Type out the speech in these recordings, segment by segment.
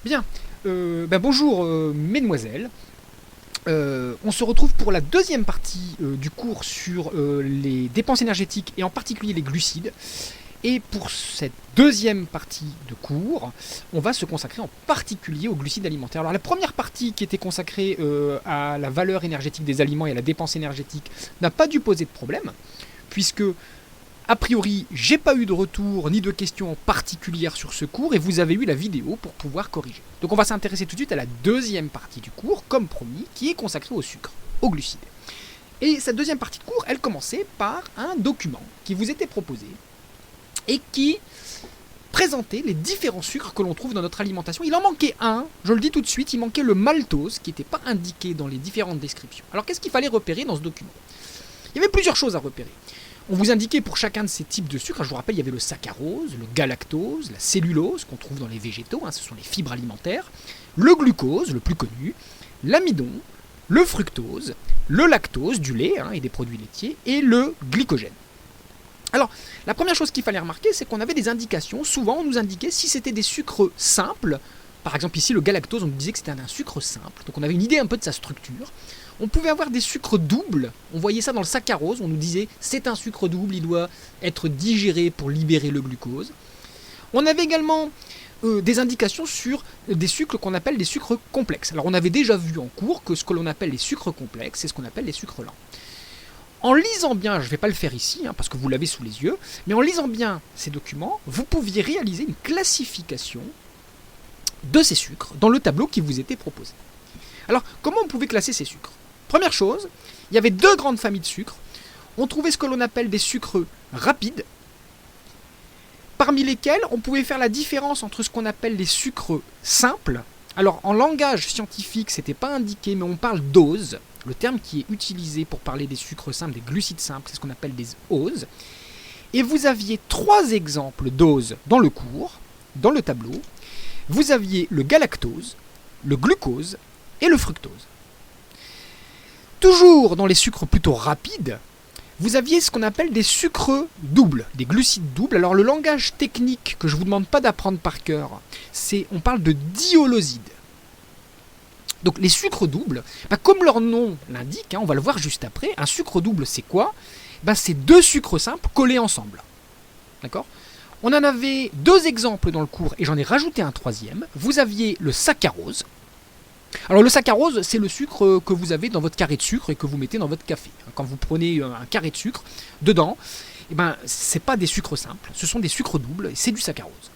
Bien, bonjour mesdemoiselles. On se retrouve pour la deuxième partie du cours sur les dépenses énergétiques et en particulier les glucides. Et pour cette deuxième partie de cours, on va se consacrer en particulier aux glucides alimentaires. Alors la première partie qui était consacrée à la valeur énergétique des aliments et à la dépense énergétique n'a pas dû poser de problème, puisque a priori, j'ai pas eu de retour ni de questions particulières sur ce cours et vous avez eu la vidéo pour pouvoir corriger. Donc on va s'intéresser tout de suite à la deuxième partie du cours, comme promis, qui est consacrée au sucre, aux glucides. Et cette deuxième partie de cours, elle commençait par un document qui vous était proposé et qui présentait les différents sucres que l'on trouve dans notre alimentation. Il en manquait un, je le dis tout de suite, il manquait le maltose qui n'était pas indiqué dans les différentes descriptions. Alors qu'est-ce qu'il fallait repérer dans ce document? Il y avait plusieurs choses à repérer. On vous indiquait pour chacun de ces types de sucres, je vous rappelle, il y avait le saccharose, le galactose, la cellulose qu'on trouve dans les végétaux, ce sont les fibres alimentaires, le glucose, le plus connu, l'amidon, le fructose, le lactose, du lait et des produits laitiers, et le glycogène. Alors, la première chose qu'il fallait remarquer, c'est qu'on avait des indications. Souvent, on nous indiquait si c'était des sucres simples. Par exemple, ici, le galactose, on nous disait que c'était un sucre simple. Donc, on avait une idée un peu de sa structure. On pouvait avoir des sucres doubles. On voyait ça dans le saccharose. On nous disait c'est un sucre double, il doit être digéré pour libérer le glucose. On avait également des indications sur des sucres qu'on appelle des sucres complexes. Alors, on avait déjà vu en cours que ce que l'on appelle les sucres complexes, c'est ce qu'on appelle les sucres lents. En lisant bien, je ne vais pas le faire ici, parce que vous l'avez sous les yeux, mais en lisant bien ces documents, vous pouviez réaliser une classification de ces sucres dans le tableau qui vous était proposé. Alors, comment on pouvait classer ces sucres? Première chose, il y avait deux grandes familles de sucres. On trouvait ce que l'on appelle des sucres rapides, parmi lesquels on pouvait faire la différence entre ce qu'on appelle les sucres simples. Alors, en langage scientifique, ce n'était pas indiqué, mais on parle d'ose. Le terme qui est utilisé pour parler des sucres simples, des glucides simples, c'est ce qu'on appelle des oses. Et vous aviez trois exemples d'oses dans le cours, dans le tableau. Vous aviez le galactose, le glucose et le fructose. Toujours dans les sucres plutôt rapides, vous aviez ce qu'on appelle des sucres doubles, des glucides doubles. Alors le langage technique que je ne vous demande pas d'apprendre par cœur, on parle de diolosides. Donc les sucres doubles, comme leur nom l'indique, on va le voir juste après, un sucre double c'est quoi? C'est deux sucres simples collés ensemble. D'accord? On en avait deux exemples dans le cours et j'en ai rajouté un troisième. Vous aviez le saccharose. Alors le saccharose, c'est le sucre que vous avez dans votre carré de sucre et que vous mettez dans votre café. Quand vous prenez un carré de sucre, dedans, c'est pas des sucres simples, ce sont des sucres doubles et c'est du saccharose.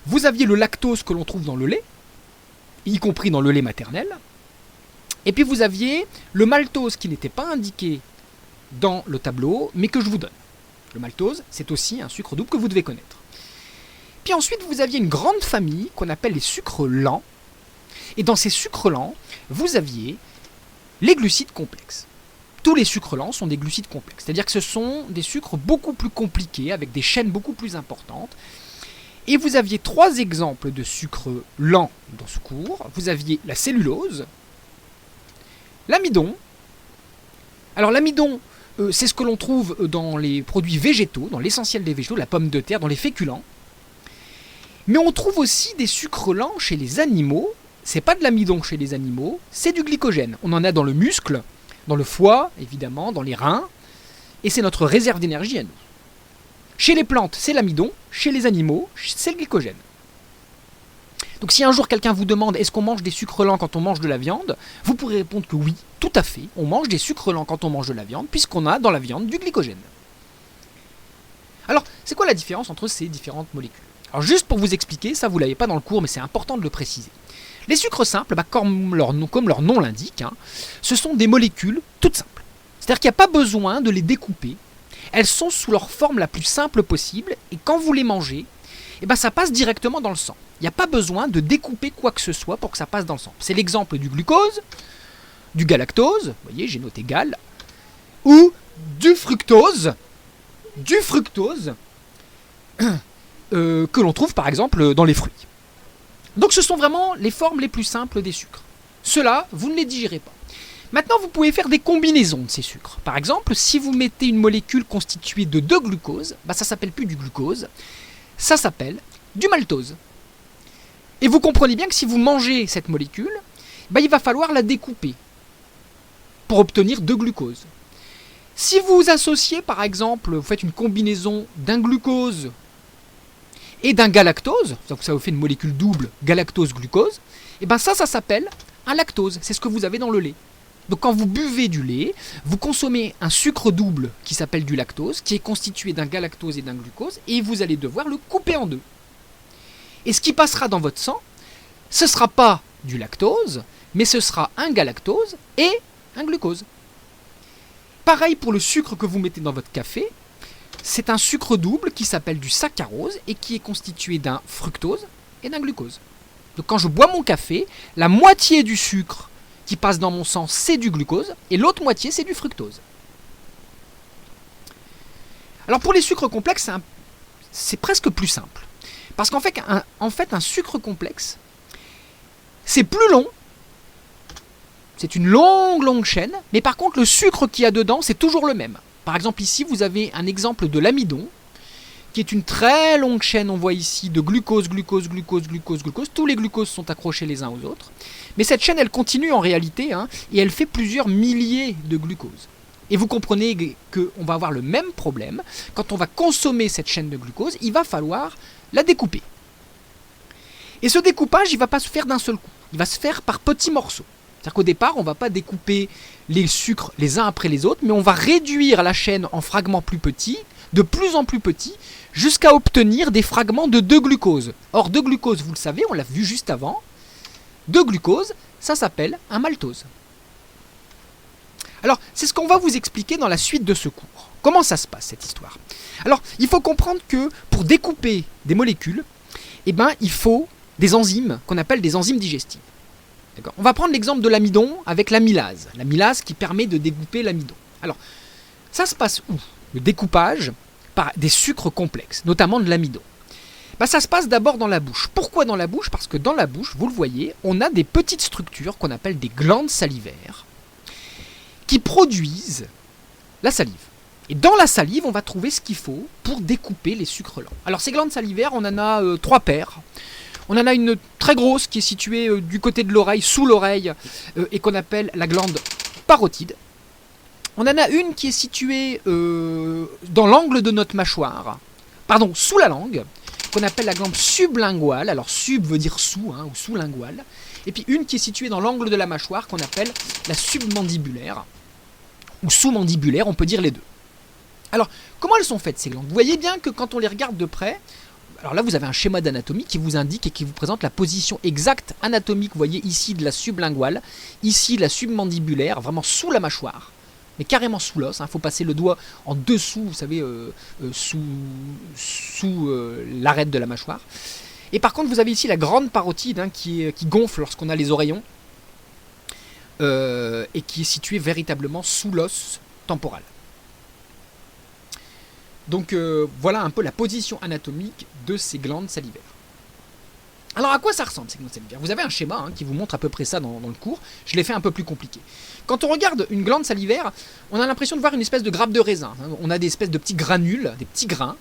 Vous aviez le lactose que l'on trouve dans le lait, y compris dans le lait maternel. Et puis vous aviez le maltose qui n'était pas indiqué dans le tableau, mais que je vous donne. Le maltose, c'est aussi un sucre double que vous devez connaître. Puis ensuite, vous aviez une grande famille qu'on appelle les sucres lents. Et dans ces sucres lents, vous aviez les glucides complexes. Tous les sucres lents sont des glucides complexes. C'est-à-dire que ce sont des sucres beaucoup plus compliqués, avec des chaînes beaucoup plus importantes. Et vous aviez trois exemples de sucres lents dans ce cours. Vous aviez la cellulose, l'amidon. Alors l'amidon, c'est ce que l'on trouve dans les produits végétaux, dans l'essentiel des végétaux, la pomme de terre, dans les féculents. Mais on trouve aussi des sucres lents chez les animaux. C'est pas de l'amidon chez les animaux, c'est du glycogène. On en a dans le muscle, dans le foie, évidemment, dans les reins. Et c'est notre réserve d'énergie à nous. Chez les plantes, c'est l'amidon. Chez les animaux, c'est le glycogène. Donc si un jour quelqu'un vous demande est-ce qu'on mange des sucres lents quand on mange de la viande, vous pourrez répondre que oui, tout à fait, on mange des sucres lents quand on mange de la viande, puisqu'on a dans la viande du glycogène. Alors, c'est quoi la différence entre ces différentes molécules? Alors juste pour vous expliquer, ça vous ne l'avez pas dans le cours, mais c'est important de le préciser. Les sucres simples, comme leur nom l'indique, ce sont des molécules toutes simples. C'est-à-dire qu'il n'y a pas besoin de les découper. Elles sont sous leur forme la plus simple possible, et quand vous les mangez, ça passe directement dans le sang. Il n'y a pas besoin de découper quoi que ce soit pour que ça passe dans le sang. C'est l'exemple du glucose, du galactose, vous voyez, j'ai noté gal, ou du fructose que l'on trouve par exemple dans les fruits. Donc ce sont vraiment les formes les plus simples des sucres. Ceux-là, vous ne les digérez pas. Maintenant, vous pouvez faire des combinaisons de ces sucres. Par exemple, si vous mettez une molécule constituée de deux glucoses, ça ne s'appelle plus du glucose, ça s'appelle du maltose. Et vous comprenez bien que si vous mangez cette molécule, il va falloir la découper pour obtenir de glucose. Si vous associez par exemple, vous faites une combinaison d'un glucose et d'un galactose, donc ça vous fait une molécule double galactose-glucose, et ça s'appelle un lactose, c'est ce que vous avez dans le lait. Donc quand vous buvez du lait, vous consommez un sucre double qui s'appelle du lactose, qui est constitué d'un galactose et d'un glucose, et vous allez devoir le couper en deux. Et ce qui passera dans votre sang, ce ne sera pas du lactose, mais ce sera un galactose et un glucose. Pareil pour le sucre que vous mettez dans votre café, c'est un sucre double qui s'appelle du saccharose et qui est constitué d'un fructose et d'un glucose. Donc quand je bois mon café, la moitié du sucre qui passe dans mon sang, c'est du glucose, et l'autre moitié, c'est du fructose. Alors pour les sucres complexes, c'est presque plus simple. Parce qu'en fait, un sucre complexe, c'est plus long, c'est une longue chaîne, mais par contre, le sucre qu'il y a dedans, c'est toujours le même. Par exemple, ici, vous avez un exemple de l'amidon, qui est une très longue chaîne, on voit ici, de glucose. Tous les glucoses sont accrochés les uns aux autres. Mais cette chaîne, elle continue en réalité, et elle fait plusieurs milliers de glucoses. Et vous comprenez qu'on va avoir le même problème. Quand on va consommer cette chaîne de glucose, il va falloir la découper. Et ce découpage, il ne va pas se faire d'un seul coup. Il va se faire par petits morceaux. C'est-à-dire qu'au départ, on ne va pas découper les sucres les uns après les autres, mais on va réduire la chaîne en fragments plus petits, de plus en plus petits, jusqu'à obtenir des fragments de 2 glucoses. Or, 2 glucoses, vous le savez, on l'a vu juste avant, 2 glucoses, ça s'appelle un maltose. Alors, c'est ce qu'on va vous expliquer dans la suite de ce cours. Comment ça se passe, cette histoire? Alors, il faut comprendre que pour découper des molécules, il faut des enzymes qu'on appelle des enzymes digestives. D'accord. On va prendre l'exemple de l'amidon avec l'amylase. L'amylase qui permet de découper l'amidon. Alors, ça se passe où? Le découpage par des sucres complexes, notamment de l'amidon. Ça se passe d'abord dans la bouche. Pourquoi dans la bouche? Parce que dans la bouche, vous le voyez, on a des petites structures qu'on appelle des glandes salivaires qui produisent la salive. Et dans la salive, on va trouver ce qu'il faut pour découper les sucres lents. Alors ces glandes salivaires, on en a 3 paires. On en a une très grosse qui est située du côté de l'oreille, sous l'oreille, et qu'on appelle la glande parotide. On en a une qui est située dans l'angle de notre mâchoire, sous la langue, qu'on appelle la glande sublinguale. Alors sub veut dire sous, ou sous-linguale. Et puis une qui est située dans l'angle de la mâchoire, qu'on appelle la submandibulaire, ou sous-mandibulaire, on peut dire les deux. Alors, comment elles sont faites ces glandes? Vous voyez bien que quand on les regarde de près, alors là vous avez un schéma d'anatomie qui vous indique et qui vous présente la position exacte anatomique, vous voyez ici de la sublinguale, ici de la submandibulaire, vraiment sous la mâchoire, mais carrément sous l'os, il faut passer le doigt en dessous, vous savez, sous l'arête de la mâchoire. Et par contre vous avez ici la grande parotide qui gonfle lorsqu'on a les oreillons, et qui est située véritablement sous l'os temporal. Donc voilà un peu la position anatomique de ces glandes salivaires. Alors à quoi ça ressemble ces glandes salivaires? Vous avez un schéma qui vous montre à peu près ça dans le cours. Je l'ai fait un peu plus compliqué. Quand on regarde une glande salivaire, on a l'impression de voir une espèce de grappe de raisin. On a des espèces de petits granules, des petits grains.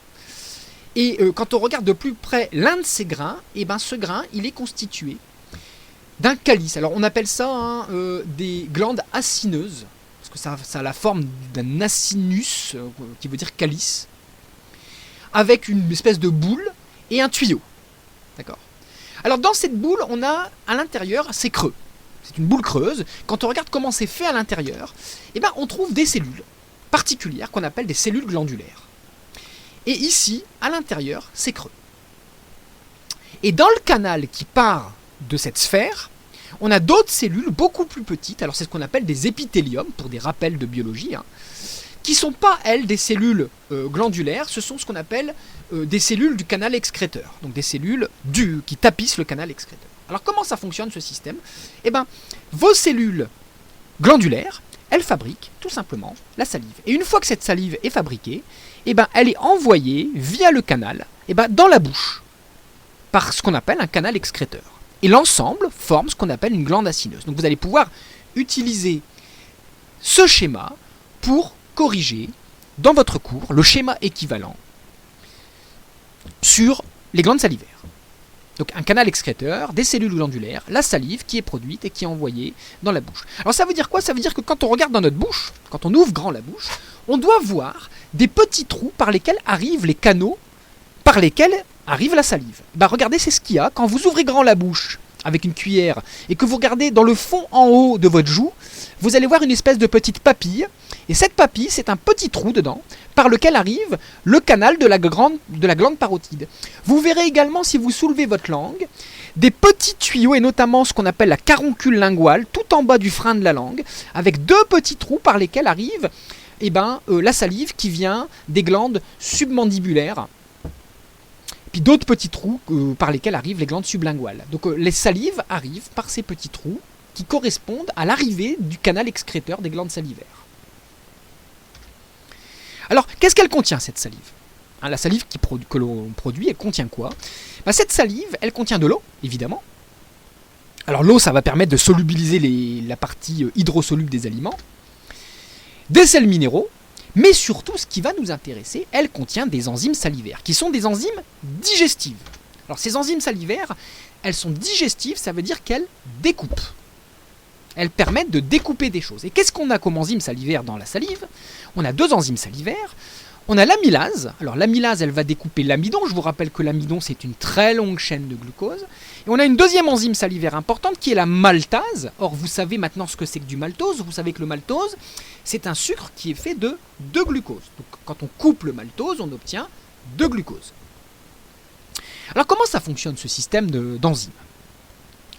Et quand on regarde de plus près l'un de ces grains, ce grain, il est constitué d'un calice. Alors on appelle ça des glandes acineuses, parce que ça a la forme d'un acinus, qui veut dire calice, avec une espèce de boule et un tuyau. D'accord. Alors dans cette boule, on a à l'intérieur, c'est creux. C'est une boule creuse. Quand on regarde comment c'est fait à l'intérieur, on trouve des cellules particulières qu'on appelle des cellules glandulaires. Et ici, à l'intérieur, c'est creux. Et dans le canal qui part de cette sphère, on a d'autres cellules beaucoup plus petites. Alors c'est ce qu'on appelle des épithéliums, pour des rappels de biologie, qui ne sont pas, elles, des cellules glandulaires, ce sont ce qu'on appelle des cellules du canal excréteur, donc des cellules qui tapissent le canal excréteur. Alors comment ça fonctionne ce système? Vos cellules glandulaires, elles fabriquent tout simplement la salive. Et une fois que cette salive est fabriquée, elle est envoyée via le canal dans la bouche, par ce qu'on appelle un canal excréteur. Et l'ensemble forme ce qu'on appelle une glande acineuse. Donc vous allez pouvoir utiliser ce schéma pour corriger dans votre cours le schéma équivalent sur les glandes salivaires. Donc un canal excréteur, des cellules glandulaires, la salive qui est produite et qui est envoyée dans la bouche. Alors ça veut dire quoi? Ça veut dire que quand on regarde dans notre bouche, quand on ouvre grand la bouche, on doit voir des petits trous par lesquels arrivent les canaux, par lesquels arrive la salive. Regardez, c'est ce qu'il y a. Quand vous ouvrez grand la bouche avec une cuillère et que vous regardez dans le fond en haut de votre joue, vous allez voir une espèce de petite papille. Et cette papille, c'est un petit trou dedans par lequel arrive le canal de la glande parotide. Vous verrez également, si vous soulevez votre langue, des petits tuyaux, et notamment ce qu'on appelle la caroncule linguale, tout en bas du frein de la langue, avec deux petits trous par lesquels arrive la salive qui vient des glandes submandibulaires. Puis d'autres petits trous par lesquels arrivent les glandes sublinguales. Donc les salives arrivent par ces petits trous qui correspondent à l'arrivée du canal excréteur des glandes salivaires. Alors, qu'est-ce qu'elle contient, cette salive? La salive que l'on produit, elle contient quoi? Cette salive, elle contient de l'eau, évidemment. Alors l'eau, ça va permettre de solubiliser la partie hydrosoluble des aliments, des sels minéraux, mais surtout, ce qui va nous intéresser, elle contient des enzymes salivaires, qui sont des enzymes digestives. Alors ces enzymes salivaires, elles sont digestives, ça veut dire qu'elles découpent. Elles permettent de découper des choses. Et qu'est-ce qu'on a comme enzyme salivaire dans la salive? On a deux enzymes salivaires. On a l'amylase. Alors l'amylase, elle va découper l'amidon. Je vous rappelle que l'amidon, c'est une très longue chaîne de glucose. Et on a une deuxième enzyme salivaire importante qui est la maltase. Or, vous savez maintenant ce que c'est que du maltose. Vous savez que le maltose, c'est un sucre qui est fait de glucose. Donc quand on coupe le maltose, on obtient de glucose. Alors comment ça fonctionne, ce système d'enzymes?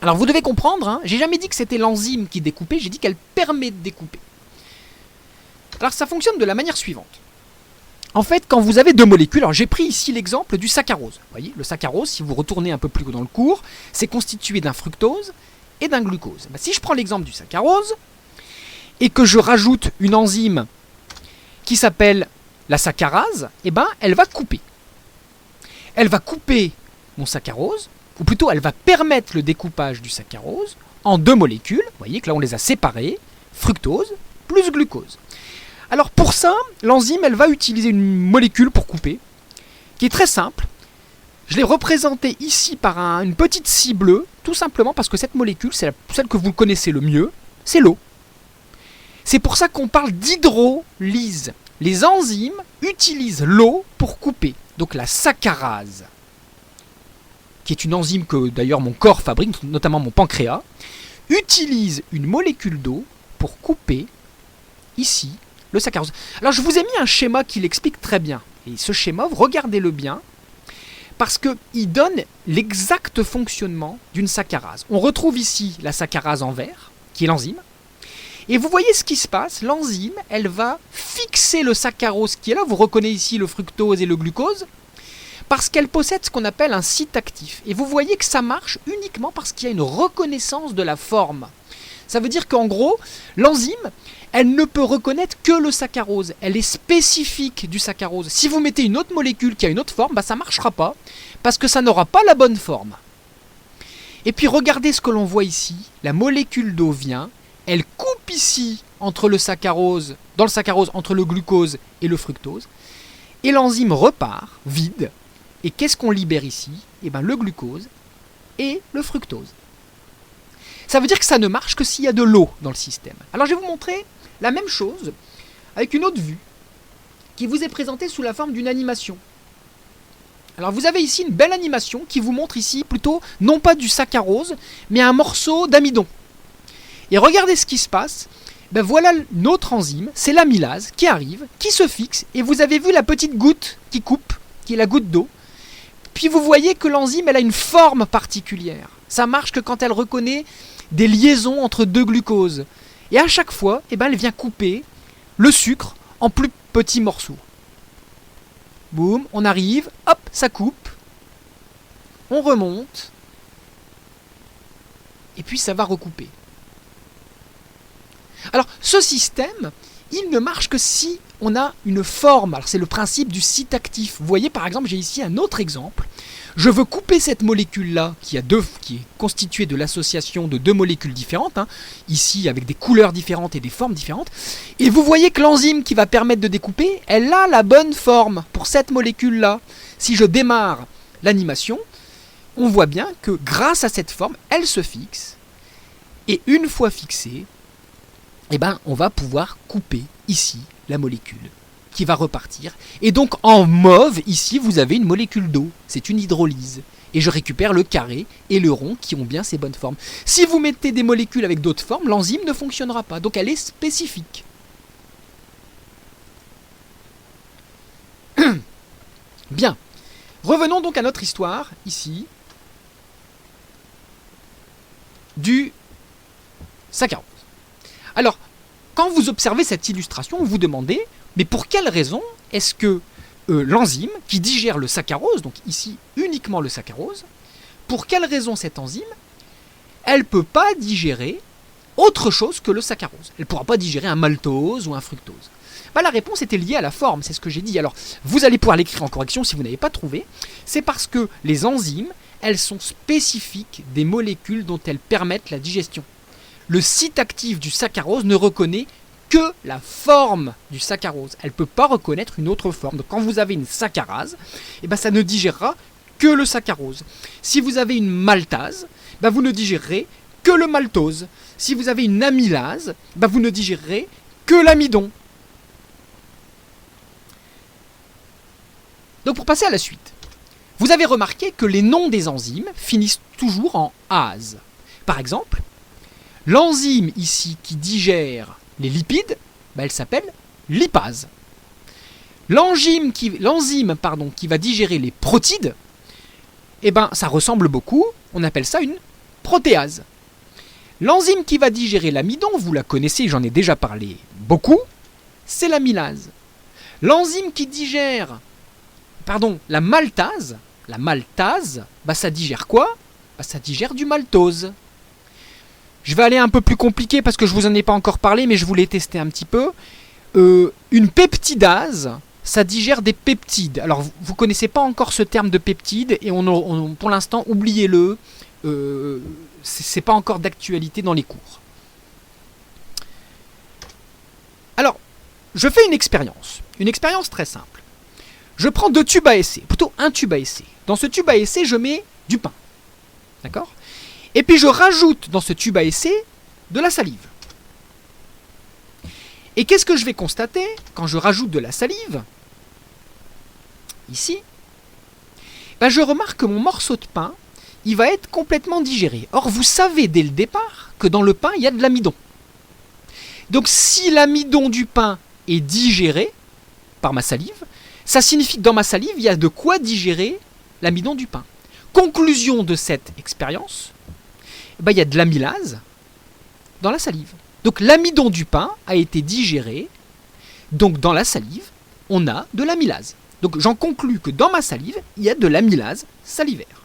Alors vous devez comprendre, j'ai jamais dit que c'était l'enzyme qui découpait, j'ai dit qu'elle permet de découper. Alors ça fonctionne de la manière suivante. En fait, quand vous avez deux molécules, alors j'ai pris ici l'exemple du saccharose. Vous voyez, le saccharose, si vous retournez un peu plus haut dans le cours, c'est constitué d'un fructose et d'un glucose. Si je prends l'exemple du saccharose, et que je rajoute une enzyme qui s'appelle la saccharase, elle va couper. Elle va couper mon saccharose, ou plutôt elle va permettre le découpage du saccharose en deux molécules. Vous voyez que là on les a séparées, fructose plus glucose. Alors pour ça, l'enzyme elle va utiliser une molécule pour couper, qui est très simple. Je l'ai représentée ici par une petite scie bleue, tout simplement parce que cette molécule, c'est celle que vous connaissez le mieux, c'est l'eau. C'est pour ça qu'on parle d'hydrolyse. Les enzymes utilisent l'eau pour couper. Donc la saccharase, qui est une enzyme que d'ailleurs mon corps fabrique, notamment mon pancréas, utilise une molécule d'eau pour couper, ici, le saccharose. Alors je vous ai mis un schéma qui l'explique très bien. Et ce schéma, regardez-le bien, parce qu'il donne l'exact fonctionnement d'une saccharase. On retrouve ici la saccharase en vert, qui est l'enzyme. Et vous voyez ce qui se passe, l'enzyme, elle va fixer le saccharose qui est là, vous reconnaissez ici le fructose et le glucose, parce qu'elle possède ce qu'on appelle un site actif. Et vous voyez que ça marche uniquement parce qu'il y a une reconnaissance de la forme. Ça veut dire qu'en gros, l'enzyme, elle ne peut reconnaître que le saccharose. Elle est spécifique du saccharose. Si vous mettez une autre molécule qui a une autre forme, ça ne marchera pas, parce que ça n'aura pas la bonne forme. Et puis regardez ce que l'on voit ici. La molécule d'eau vient, elle coupe ici entre le saccharose, dans le saccharose, entre le glucose et le fructose. Et l'enzyme repart, vide. Et qu'est-ce qu'on libère ici? Le glucose et le fructose. Ça veut dire que ça ne marche que s'il y a de l'eau dans le système. Alors je vais vous montrer la même chose avec une autre vue qui vous est présentée sous la forme d'une animation. Alors vous avez ici une belle animation qui vous montre ici plutôt non pas du saccharose mais un morceau d'amidon. Et regardez ce qui se passe. Voilà notre enzyme, c'est l'amylase qui arrive, qui se fixe, et vous avez vu la petite goutte qui coupe, qui est la goutte d'eau. Puis vous voyez que l'enzyme, elle a une forme particulière. Ça marche que quand elle reconnaît des liaisons entre deux glucoses. Et à chaque fois, elle vient couper le sucre en plus petits morceaux. Boum, on arrive, hop, ça coupe. On remonte. Et puis ça va recouper. Alors, ce système, il ne marche que si on a une forme. Alors, c'est le principe du site actif. Vous voyez, par exemple, j'ai ici un autre exemple. Je veux couper cette molécule-là, qui est constituée de l'association de deux molécules différentes, ici avec des couleurs différentes et des formes différentes. Et vous voyez que l'enzyme qui va permettre de découper, elle a la bonne forme pour cette molécule-là. Si je démarre l'animation, on voit bien que grâce à cette forme, elle se fixe. Et une fois fixée, eh ben, on va pouvoir couper ici la molécule qui va repartir. Et donc en mauve, ici, vous avez une molécule d'eau. C'est une hydrolyse. Et je récupère le carré et le rond qui ont bien ces bonnes formes. Si vous mettez des molécules avec d'autres formes, l'enzyme ne fonctionnera pas. Donc elle est spécifique. Bien. Revenons donc à notre histoire, ici, du saccharose. Alors, quand vous observez cette illustration, vous vous demandez, mais pour quelle raison est-ce que l'enzyme qui digère le saccharose, donc ici uniquement le saccharose, pour quelle raison cette enzyme, elle ne peut pas digérer autre chose que le saccharose? Elle ne pourra pas digérer un maltose ou un fructose. Bah, la réponse était liée à la forme, c'est ce que j'ai dit. Alors, vous allez pouvoir l'écrire en correction si vous n'avez pas trouvé. C'est parce que les enzymes, elles sont spécifiques des molécules dont elles permettent la digestion. Le site actif du saccharose ne reconnaît que la forme du saccharose. Elle ne peut pas reconnaître une autre forme. Donc quand vous avez une saccharase, eh ben, ça ne digérera que le saccharose. Si vous avez une maltase, ben, vous ne digérerez que le maltose. Si vous avez une amylase, ben, vous ne digérerez que l'amidon. Donc pour passer à la suite, vous avez remarqué que les noms des enzymes finissent toujours en ase. Par exemple, l'enzyme ici qui digère les lipides, bah elle s'appelle lipase. L'enzyme qui va digérer les protides, eh ben, ça ressemble beaucoup, on appelle ça une protéase. L'enzyme qui va digérer l'amidon, vous la connaissez, j'en ai déjà parlé beaucoup, c'est l'amylase. L'enzyme qui digère la maltase, bah ça digère quoi? Bah ça digère du maltose. Je vais aller un peu plus compliqué parce que je vous en ai pas encore parlé, mais je voulais tester un petit peu. Une peptidase, ça digère des peptides. Alors vous connaissez pas encore ce terme de peptide et pour l'instant oubliez-le. C'est pas encore d'actualité dans les cours. Alors, je fais une expérience très simple. Je prends 2 tubes à essai, plutôt un tube à essai. Dans ce tube à essai, je mets du pain. D'accord ? Et puis je rajoute dans ce tube à essai de la salive. Et qu'est-ce que je vais constater quand je rajoute de la salive? Ici, ben je remarque que mon morceau de pain, il va être complètement digéré. Or, vous savez dès le départ que dans le pain, il y a de l'amidon. Donc si l'amidon du pain est digéré par ma salive, ça signifie que dans ma salive, il y a de quoi digérer l'amidon du pain. Conclusion de cette expérience, ben, il y a de l'amylase dans la salive. Donc l'amidon du pain a été digéré, donc dans la salive, on a de l'amylase. Donc j'en conclus que dans ma salive, il y a de l'amylase salivaire.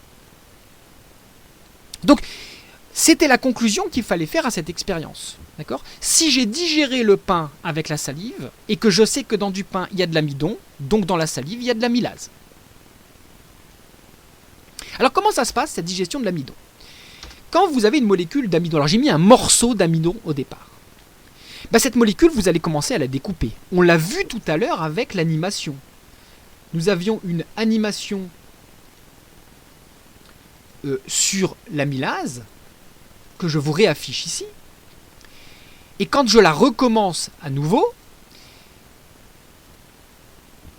Donc c'était la conclusion qu'il fallait faire à cette expérience. D'accord ? Si j'ai digéré le pain avec la salive et que je sais que dans du pain il y a de l'amidon, donc dans la salive il y a de l'amylase. Alors comment ça se passe cette digestion de l'amidon ? Quand vous avez une molécule d'amidon, alors j'ai mis un morceau d'amidon au départ. Ben cette molécule, vous allez commencer à la découper. On l'a vu tout à l'heure avec l'animation. Nous avions une animation sur l'amylase que je vous réaffiche ici. Et quand je la recommence à nouveau,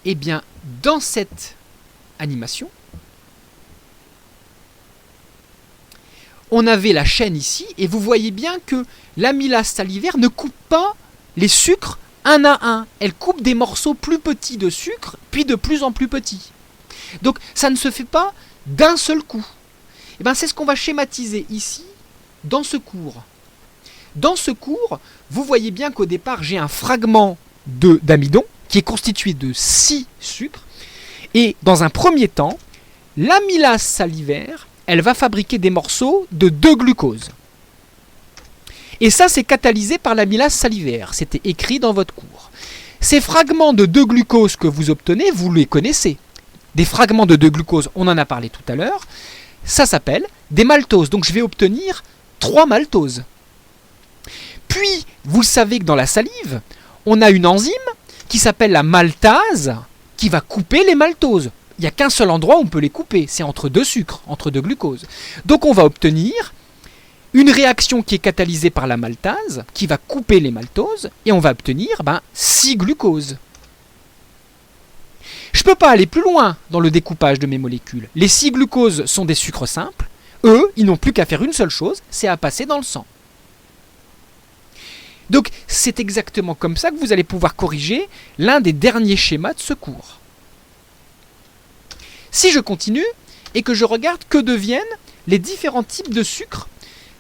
eh bien, dans cette animation, on avait la chaîne ici, et vous voyez bien que l'amylase salivaire ne coupe pas les sucres un à un. Elle coupe des morceaux plus petits de sucre, puis de plus en plus petits. Donc, ça ne se fait pas d'un seul coup. Et bien, c'est ce qu'on va schématiser ici, dans ce cours. Dans ce cours, vous voyez bien qu'au départ, j'ai un fragment d'amidon qui est constitué de 6 sucres. Et dans un premier temps, l'amylase salivaire, elle va fabriquer des morceaux de 2 glucoses. Et ça, c'est catalysé par l'amylase salivaire. C'était écrit dans votre cours. Ces fragments de 2 glucoses que vous obtenez, vous les connaissez. Des fragments de 2 glucoses, on en a parlé tout à l'heure. Ça s'appelle des maltoses. Donc je vais obtenir 3 maltoses. Puis, vous savez que dans la salive, on a une enzyme qui s'appelle la maltase qui va couper les maltoses. il n'y a qu'un seul endroit où on peut les couper, c'est entre deux sucres, entre deux glucoses. Donc on va obtenir une réaction qui est catalysée par la maltase, qui va couper les maltoses, et on va obtenir 6 glucoses. Je ne peux pas aller plus loin dans le découpage de mes molécules. Les 6 glucoses sont des sucres simples. Eux, ils n'ont plus qu'à faire une seule chose, c'est à passer dans le sang. Donc c'est exactement comme ça que vous allez pouvoir corriger l'un des derniers schémas de ce cours. Si je continue et que je regarde que deviennent les différents types de sucres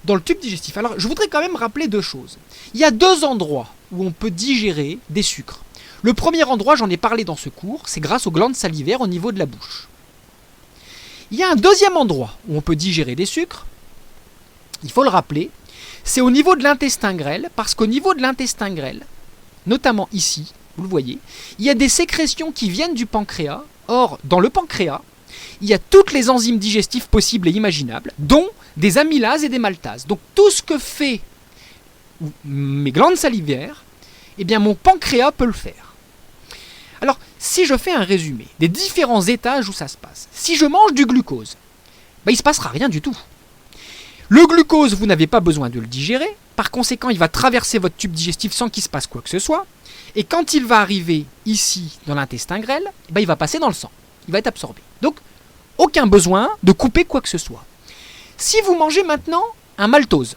dans le tube digestif. Alors je voudrais quand même rappeler deux choses. Il y a deux endroits où on peut digérer des sucres. Le premier endroit, j'en ai parlé dans ce cours, c'est grâce aux glandes salivaires au niveau de la bouche. Il y a un deuxième endroit où on peut digérer des sucres, il faut le rappeler, c'est au niveau de l'intestin grêle, parce qu'au niveau de l'intestin grêle, notamment ici, vous le voyez, il y a des sécrétions qui viennent du pancréas. Or, dans le pancréas, il y a toutes les enzymes digestives possibles et imaginables, dont des amylases et des maltases. Donc tout ce que fait mes glandes salivaires, eh bien mon pancréas peut le faire. Alors, si je fais un résumé des différents étages où ça se passe, si je mange du glucose, il ne se passera rien du tout. Le glucose, vous n'avez pas besoin de le digérer, par conséquent, il va traverser votre tube digestif sans qu'il se passe quoi que ce soit, et quand il va arriver ici, dans l'intestin grêle, il va passer dans le sang, il va être absorbé. Donc, aucun besoin de couper quoi que ce soit. Si vous mangez maintenant un maltose,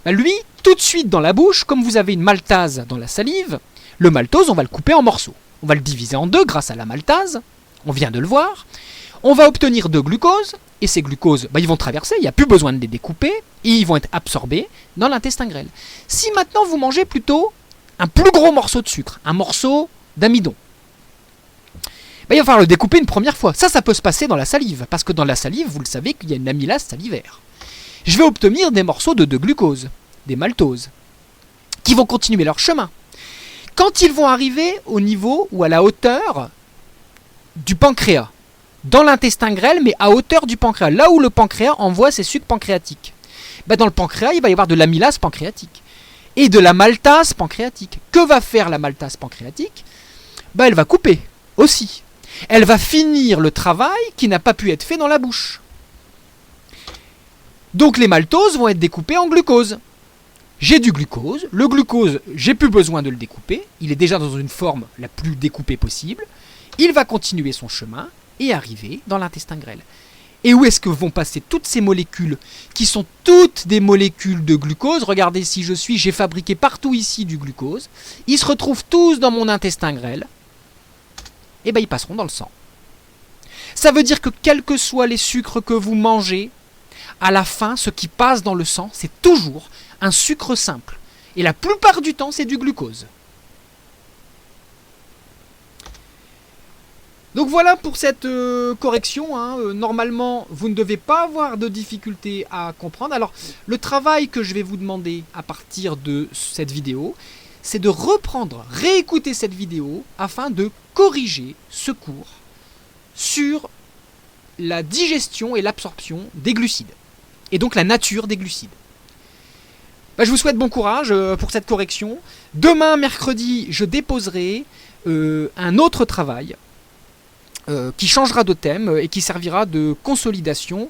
lui, tout de suite dans la bouche, comme vous avez une maltase dans la salive, le maltose, on va le couper en morceaux. On va le diviser en deux grâce à la maltase, on vient de le voir. On va obtenir de glucose, et ces glucoses, ils vont traverser, il n'y a plus besoin de les découper, et ils vont être absorbés dans l'intestin grêle. Si maintenant vous mangez plutôt un plus gros morceau de sucre, un morceau d'amidon, il va falloir le découper une première fois. Ça peut se passer dans la salive, parce que dans la salive, vous le savez qu'il y a une amylase salivaire. Je vais obtenir des morceaux de glucose, des maltoses, qui vont continuer leur chemin. Quand ils vont arriver au niveau ou à la hauteur du pancréas, dans l'intestin grêle, mais à hauteur du pancréas, là où le pancréas envoie ses sucs pancréatiques. Dans le pancréas, il va y avoir de l'amylase pancréatique et de la maltase pancréatique. Que va faire la maltase pancréatique ? Elle va couper aussi. Elle va finir le travail qui n'a pas pu être fait dans la bouche. Donc les maltoses vont être découpées en glucose. J'ai du glucose. Le glucose, j'ai plus besoin de le découper. Il est déjà dans une forme la plus découpée possible. Il va continuer son chemin et arriver dans l'intestin grêle. Et où est-ce que vont passer toutes ces molécules qui sont toutes des molécules de glucose ? Regardez, si j'ai fabriqué partout ici du glucose. Ils se retrouvent tous dans mon intestin grêle. Et ils passeront dans le sang. Ça veut dire que quels que soient les sucres que vous mangez, à la fin, ce qui passe dans le sang, c'est toujours un sucre simple. Et la plupart du temps, c'est du glucose. Donc voilà pour cette correction. Normalement, vous ne devez pas avoir de difficulté à comprendre. Alors, le travail que je vais vous demander à partir de cette vidéo, c'est de réécouter cette vidéo afin de corriger ce cours sur la digestion et l'absorption des glucides. Et donc la nature des glucides. Je vous souhaite bon courage pour cette correction. Demain, mercredi, je déposerai un autre travail qui changera de thème et qui servira de consolidation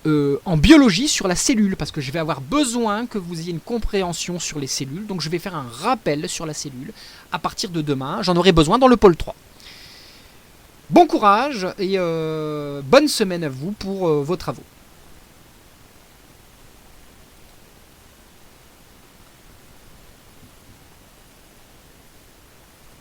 en biologie sur la cellule, parce que je vais avoir besoin que vous ayez une compréhension sur les cellules, donc je vais faire un rappel sur la cellule à partir de demain, j'en aurai besoin dans le pôle 3. Bon courage et bonne semaine à vous pour vos travaux.